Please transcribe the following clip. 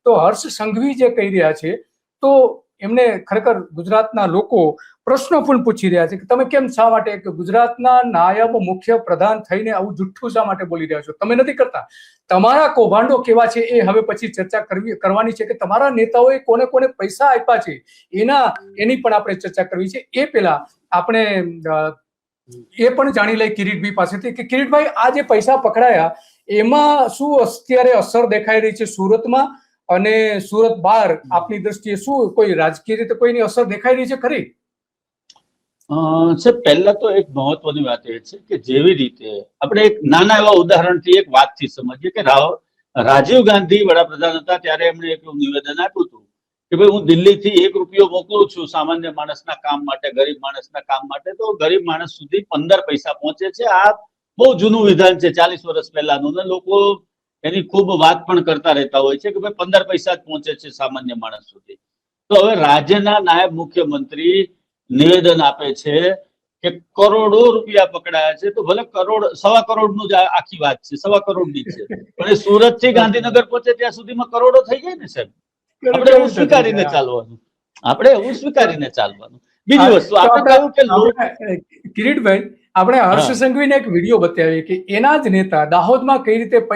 તો હર્ષ સંઘવી જે કહી રહ્યા છે તો એમને ખરેખર ગુજરાતના લોકો પ્રશ્નો પણ પૂછી રહ્યા છે કે તમે કેમ શા માટે કે ગુજરાતના નાયબ મુખ્ય પ્રધાન થઈને આવું જુઠ્ઠું શા માટે બોલી રહ્યા છો, તમે નથી કરતા, તમારા કૌભાંડો કેવા છે એ હવે પછી ચર્ચા કરવાની છે કે તમારા નેતાઓએ કોને કોને પૈસા આપ્યા છે એની પણ આપણે ચર્ચા કરવી છે. એ પહેલા આપણે એ પણ જાણી લઈએ કિરીટભાઈ પાસેથી કે કિરીટભાઈ આ જે પૈસા પકડાયા એમાં શું અત્યારે અસર દેખાઈ રહી છે સુરતમાં અને સુરત બહાર આપની દ્રષ્ટિએ શું કોઈ રાજકીય રીતે કોઈની અસર દેખાઈ રહી છે ખરી? સાહેબ, પહેલા તો એક મહત્વની વાત એ છે કે જેવી રીતે આપણે એક નાના એવા ઉદાહરણથી એક વાતથી સમજીએ કે રાજીવ ગાંધી વડાપ્રધાન હતા ત્યારે એમણે એક નિવેદન આપ્યું હતું કે ભાઈ હું દિલ્હીથી ₹1 મોકલું છું સામાન્ય માણસના કામ માટે, ગરીબ માણસના કામ માટે, તો ગરીબ માણસ સુધી 15 પૈસા પહોંચે છે. આ બહુ જૂનું વિધાન છે, 40 વર્ષ પહેલાનું, ને લોકો એની ખૂબ વાત પણ કરતા રહેતા હોય છે કે ભાઈ 15 પૈસા જ પહોંચે છે સામાન્ય માણસ સુધી. તો હવે રાજ્યના નાયબ મુખ્યમંત્રી નિવેદન આપે છે કે કરોડો રૂપિયા પકડાયા છે, તો ભલે કરોડ, 1.25 કરોડનું જ આખી વાત છે, 1.25 કરોડની છે, પણ એ સુરત થી ગાંધીનગર પહોંચે ત્યાં સુધીમાં કરોડો થઈ જાય ને સાહેબ. આપણે એવું સ્વીકારીને ચાલવાનું, બીજી વસ્તુ આપણે કહ્યું કે કિરીટભાઈ આપણે હર્ષ સંઘવીને એક વિડીયો બતાવીએ કે એના જ નેતા દાહોદમાં કઈ રીતે